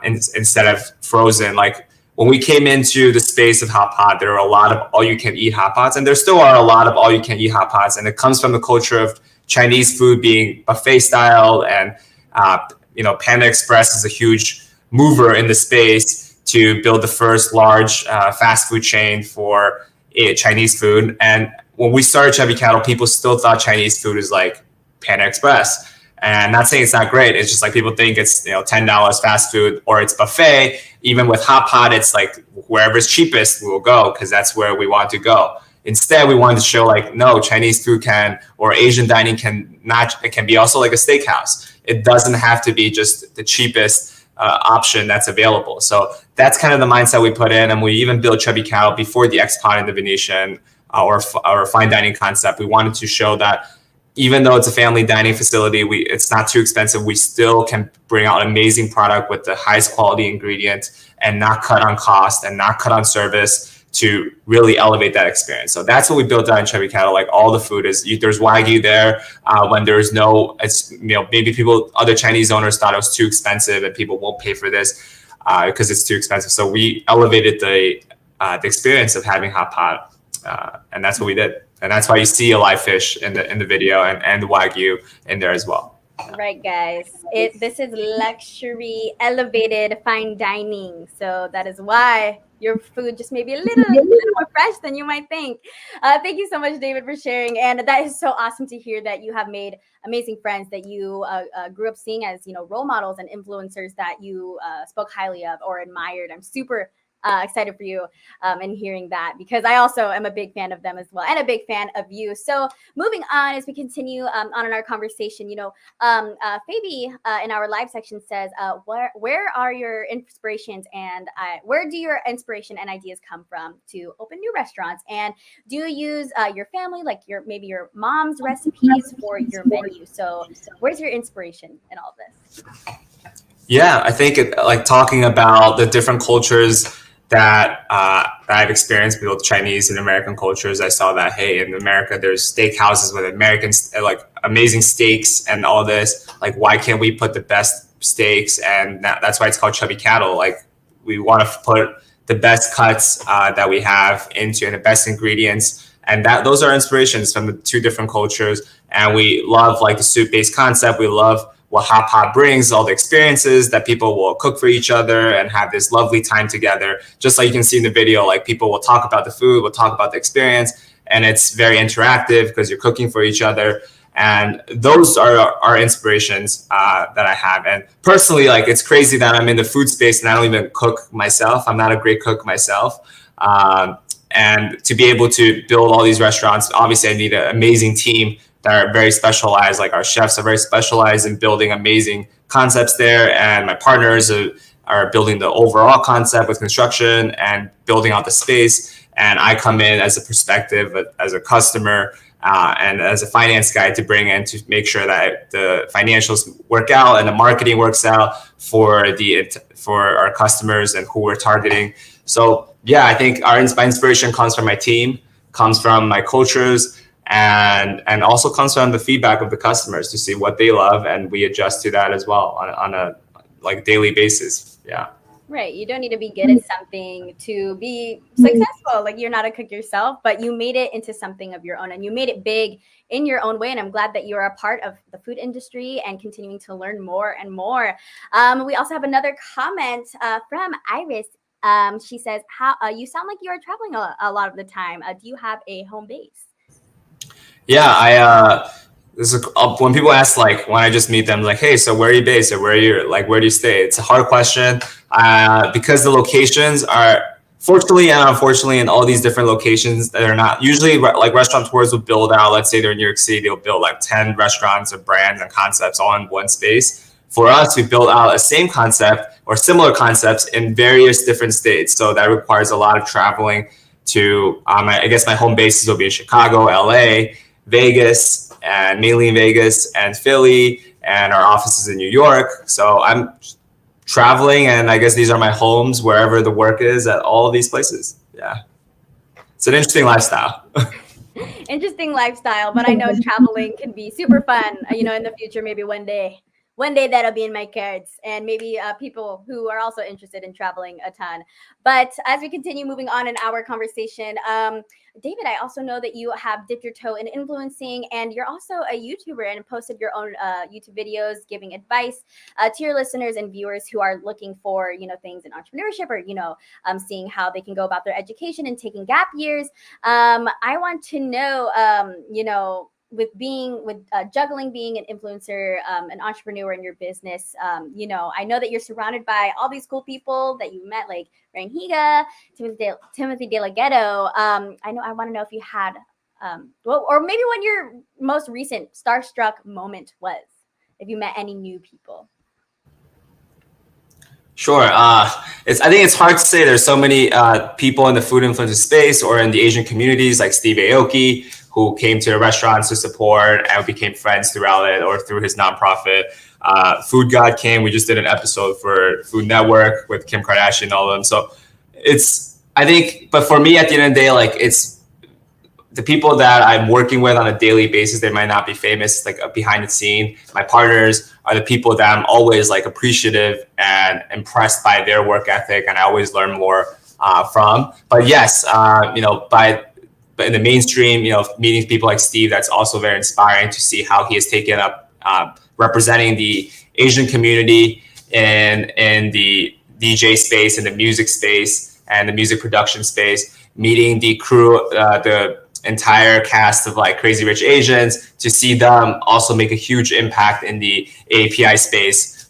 instead of frozen. Like when we came into the space of hot pot, there were a lot of all-you-can-eat hot pots, and there still are a lot of all-you-can-eat hot pots. And it comes from the culture of Chinese food being buffet style, and Panda Express is a huge mover in the space to build the first large fast food chain for Chinese food. And when we started Chubby Cattle, people still thought Chinese food is like Panda Express. And not saying it's not great. It's just like people think it's $10 fast food or it's buffet. Even with hot pot, it's like wherever's cheapest, we'll go because that's where we want to go. Instead, we wanted to show like, no, Chinese food or Asian dining it can be also like a steakhouse. It doesn't have to be just the cheapest option that's available. So that's kind of the mindset we put in. And we even built Chubby Cow before the X-Pod in the Venetian or fine dining concept. We wanted to show that even though it's a family dining facility, it's not too expensive. We still can bring out an amazing product with the highest quality ingredient and not cut on cost and not cut on service to really elevate that experience. So that's what we built out in Chubby Cattle. Like all the food there's Wagyu there. When there's maybe other Chinese owners thought it was too expensive and people won't pay for this because it's too expensive. So we elevated the experience of having hot pot, and that's what we did. And that's why you see a live fish in the video and the Wagyu in there as well. Right, guys. This is luxury, elevated, fine dining. So that is why your food just may be a little more fresh than you might think. Thank you so much, David, for sharing. And that is so awesome to hear that you have made amazing friends that you grew up seeing as, role models and influencers that you spoke highly of or admired. I'm super excited for you and hearing that, because I also am a big fan of them as well, and a big fan of you. So moving on, as we continue on in our conversation, Fabi in our live section says, where are your inspirations and where do your inspiration and ideas come from to open new restaurants? And do you use your family, like maybe your mom's recipes for your menu? So where's your inspiration in all of this? Yeah, I think like talking about the different cultures that I've experienced, both Chinese and American cultures. I saw that, hey, in America, there's steakhouses with like amazing steaks and all this. Like, why can't we put the best steaks? And that's why it's called Chubby Cattle. Like, we want to put the best cuts that we have into and the best ingredients. And those are inspirations from the two different cultures. And we love like the soup-based concept. We love what hot pot brings, all the experiences that people will cook for each other and have this lovely time together. Just like you can see in the video, like people will talk about the food, will talk about the experience, and it's very interactive because you're cooking for each other. And those are our inspirations that I have. And personally, like, it's crazy that I'm in the food space and I don't even cook myself. I'm not a great cook myself. And to be able to build all these restaurants, obviously I need an amazing team that are very specialized. Like, our chefs are very specialized in building amazing concepts there. And my partners are building the overall concept with construction and building out the space. And I come in as a perspective, as a customer, and as a finance guy to bring in to make sure that the financials work out and the marketing works out for our customers and who we're targeting. So yeah, I think my inspiration comes from my team, comes from my cultures, and also comes from the feedback of the customers to see what they love, and we adjust to that as well on a like daily basis. Yeah. Right. You don't need to be good at something to be successful. Like, you're not a cook yourself, but you made it into something of your own, and you made it big in your own way. And I'm glad that you're a part of the food industry and continuing to learn more and more. We also have another comment from Iris. She says, "How you sound like you are traveling a lot of the time. Do you have a home base?" Yeah, when people ask, like, when I just meet them, like, hey, so where are you based, or where do you stay? It's a hard question because the locations are, fortunately and unfortunately, in all these different locations that are not usually like restaurateurs will build out. Let's say they're in New York City, they'll build like 10 restaurants or brands and concepts all in one space. For us, we built out a same concept or similar concepts in various different states. So that requires a lot of traveling to, I guess my home bases will be in Chicago, LA, Vegas, and mainly in Vegas and Philly, and our offices in New York. So I'm traveling, and I guess these are my homes wherever the work is at all of these places. Yeah. It's an interesting lifestyle. Interesting lifestyle, but I know traveling can be super fun. In the future, maybe one day that'll be in my cards, and maybe people who are also interested in traveling a ton. But as we continue moving on in our conversation, David, I also know that you have dipped your toe in influencing, and you're also a YouTuber and posted your own YouTube videos giving advice to your listeners and viewers who are looking for, things in entrepreneurship, or, seeing how they can go about their education and taking gap years. I want to know, juggling being an influencer, an entrepreneur in your business, I know that you're surrounded by all these cool people that you met, like Ryan Higa, Timothy De La Ghetto. I want to know if you had, or maybe when your most recent starstruck moment was, if you met any new people. Sure. I think it's hard to say. There's so many people in the food influencer space or in the Asian communities, like Steve Aoki, who came to the restaurants to support and became friends throughout it or through his nonprofit. Food God came. We just did an episode for Food Network with Kim Kardashian and all of them. So but for me, at the end of the day, like, it's the people that I'm working with on a daily basis. They might not be famous, like, behind the scene. My partners are the people that I'm always, like, appreciative and impressed by their work ethic, and I always learn more from. But yes, but in the mainstream, meeting people like Steve, that's also very inspiring to see how he has taken up representing the Asian community in the DJ space, in the music space, and the music production space. Meeting the crew, the entire cast of, like, Crazy Rich Asians, to see them also make a huge impact in the API space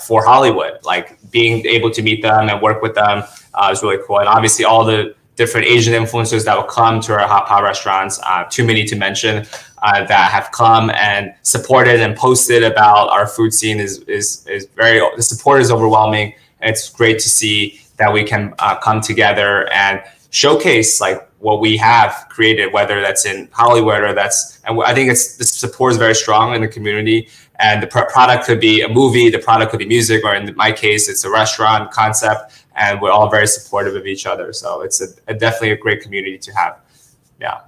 for Hollywood. Like, being able to meet them and work with them is really cool. And obviously all the different Asian influencers that will come to our hot pot restaurants, too many to mention, that have come and supported and posted about our food scene is the support is overwhelming. And it's great to see that we can come together and showcase, like, what we have created, whether that's in Hollywood and I think the support is very strong in the community. And the product could be a movie, the product could be music, or in my case, it's a restaurant concept, and we're all very supportive of each other. So it's definitely a great community to have. Yeah.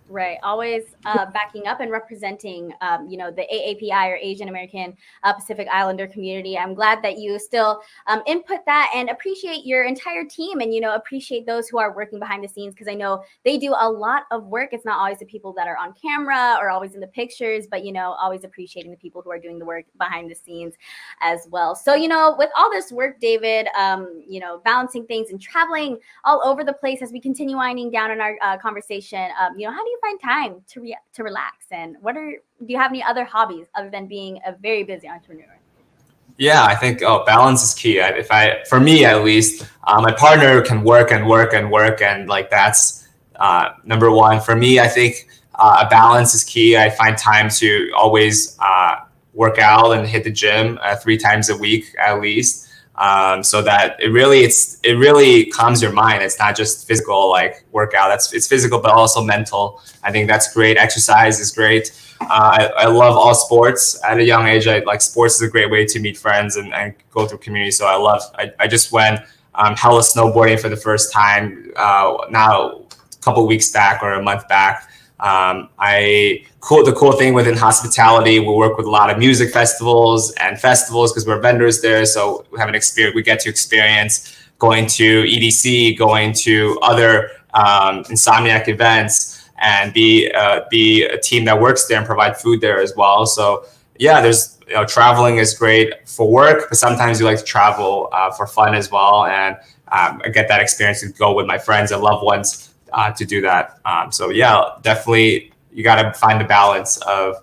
Right. Always backing up and representing, the AAPI, or Asian American Pacific Islander community. I'm glad that you still input that and appreciate your entire team, and, appreciate those who are working behind the scenes, because I know they do a lot of work. It's not always the people that are on camera or always in the pictures, but, always appreciating the people who are doing the work behind the scenes as well. So, with all this work, David, balancing things and traveling all over the place as we continue winding down in our conversation, how do you find time to relax, and do you have any other hobbies other than being a very busy entrepreneur? Yeah, I think balance is key. For me at least, my partner can work and work and work, and, like, that's number one. For me, I think a balance is key. I find time to always work out and hit the gym 3 times a week at least. So that it really calms your mind. It's not just physical, like, workout. It's physical, but also mental. I think that's great. Exercise is great. I love all sports. At a young age, sports is a great way to meet friends and go through community. So I just went hella snowboarding for the first time now a couple weeks back or a month back. The cool thing within hospitality, we work with a lot of music festivals because we're vendors there. So we get to experience going to EDC, going to other Insomniac events, and be a team that works there and provide food there as well. So yeah, there's traveling is great for work, but sometimes you like to travel for fun as well, and I get that experience to go with my friends and loved ones to do that. So yeah, definitely you got to find the balance of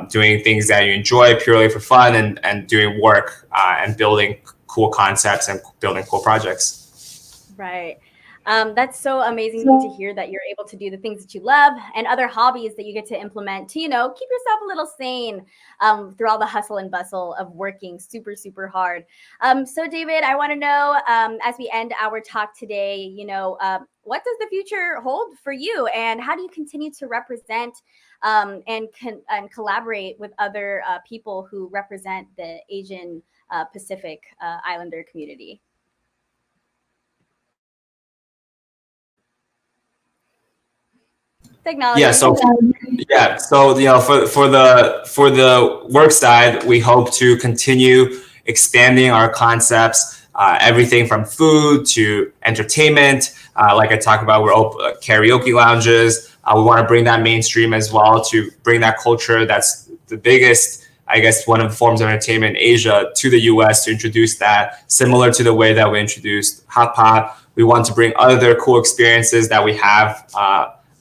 doing things that you enjoy purely for fun and doing work and building cool concepts and building cool projects. Right. That's so amazing to hear that you're able to do the things that you love and other hobbies that you get to implement to, keep yourself a little sane through all the hustle and bustle of working super, super hard. So David, I want to know, as we end our talk today, what does the future hold for you, and how do you continue to represent and collaborate with other people who represent the Asian Pacific Islander community? Technology. Yeah. So for the work side, we hope to continue expanding our concepts, everything from food to entertainment. Like I talked about, we're open karaoke lounges. We want to bring that mainstream as well, to bring that culture that's the biggest, I guess, one of the forms of entertainment in Asia to the US, to introduce that, similar to the way that we introduced hot pot. We want to bring other cool experiences that we have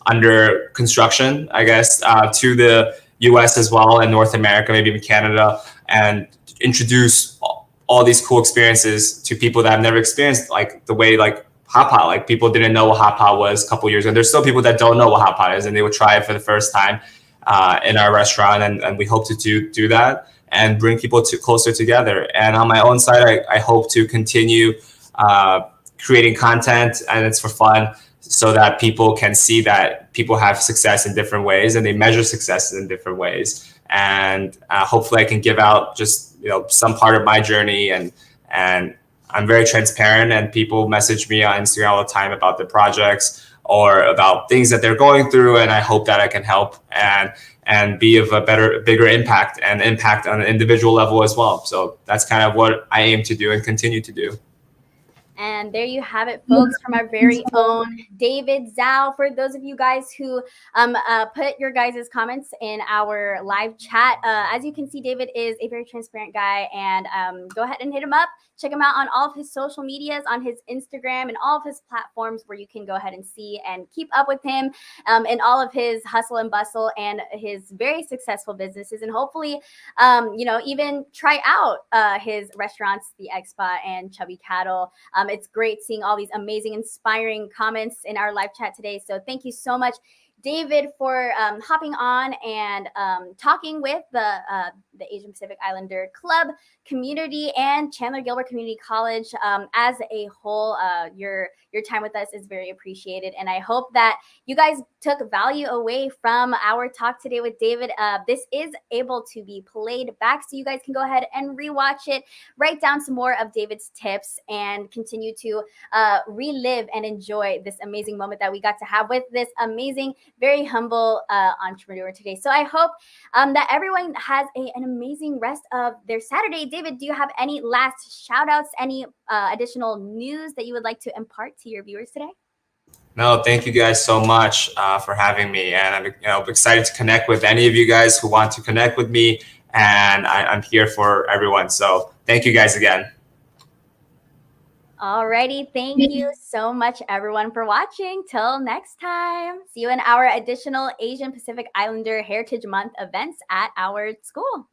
under construction, I guess, to the US as well, and North America, maybe even Canada, and introduce all these cool experiences to people that have never experienced like the way like hot pot. Like people didn't know what hot pot was a couple years ago. There's still people that don't know what hot pot is, and they would try it for the first time in our restaurant, and we hope to do that and bring people closer together. And on my own side, I hope to continue creating content, and it's for fun, so that people can see that people have success in different ways and they measure success in different ways. And hopefully I can give out just some part of my journey, and I'm very transparent, and people message me on Instagram all the time about their projects or about things that they're going through, and I hope that I can help and be of a bigger impact on an individual level as well. So that's kind of what I aim to do and continue to do. And there you have it, folks, from our very own David Zhao. For those of you guys who put your guys' comments in our live chat, as you can see, David is a very transparent guy, and go ahead and hit him up. Check him out on all of his social medias, on his Instagram and all of his platforms, where you can go ahead and see and keep up with him in all of his hustle and bustle and his very successful businesses. And hopefully, even try out his restaurants, The Egg Spot and Chubby Cattle. It's great seeing all these amazing, inspiring comments in our live chat today. So thank you so much, David, for hopping on and talking with the Asian Pacific Islander Club community and Chandler-Gilbert Community College as a whole. Your time with us is very appreciated, and I hope that you guys took value away from our talk today with David. This is able to be played back, so you guys can go ahead and rewatch it, write down some more of David's tips, and continue to relive and enjoy this amazing moment that we got to have with this amazing, very humble entrepreneur today. So I hope that everyone has an amazing rest of their Saturday. David, do you have any last shout outs, any additional news that you would like to impart to your viewers today? No, thank you guys so much for having me, and I'm excited to connect with any of you guys who want to connect with me, and I'm here for everyone. So thank you guys again. Alrighty, thank you so much, everyone, for watching. Till next time, see you in our additional Asian Pacific Islander Heritage Month events at our school.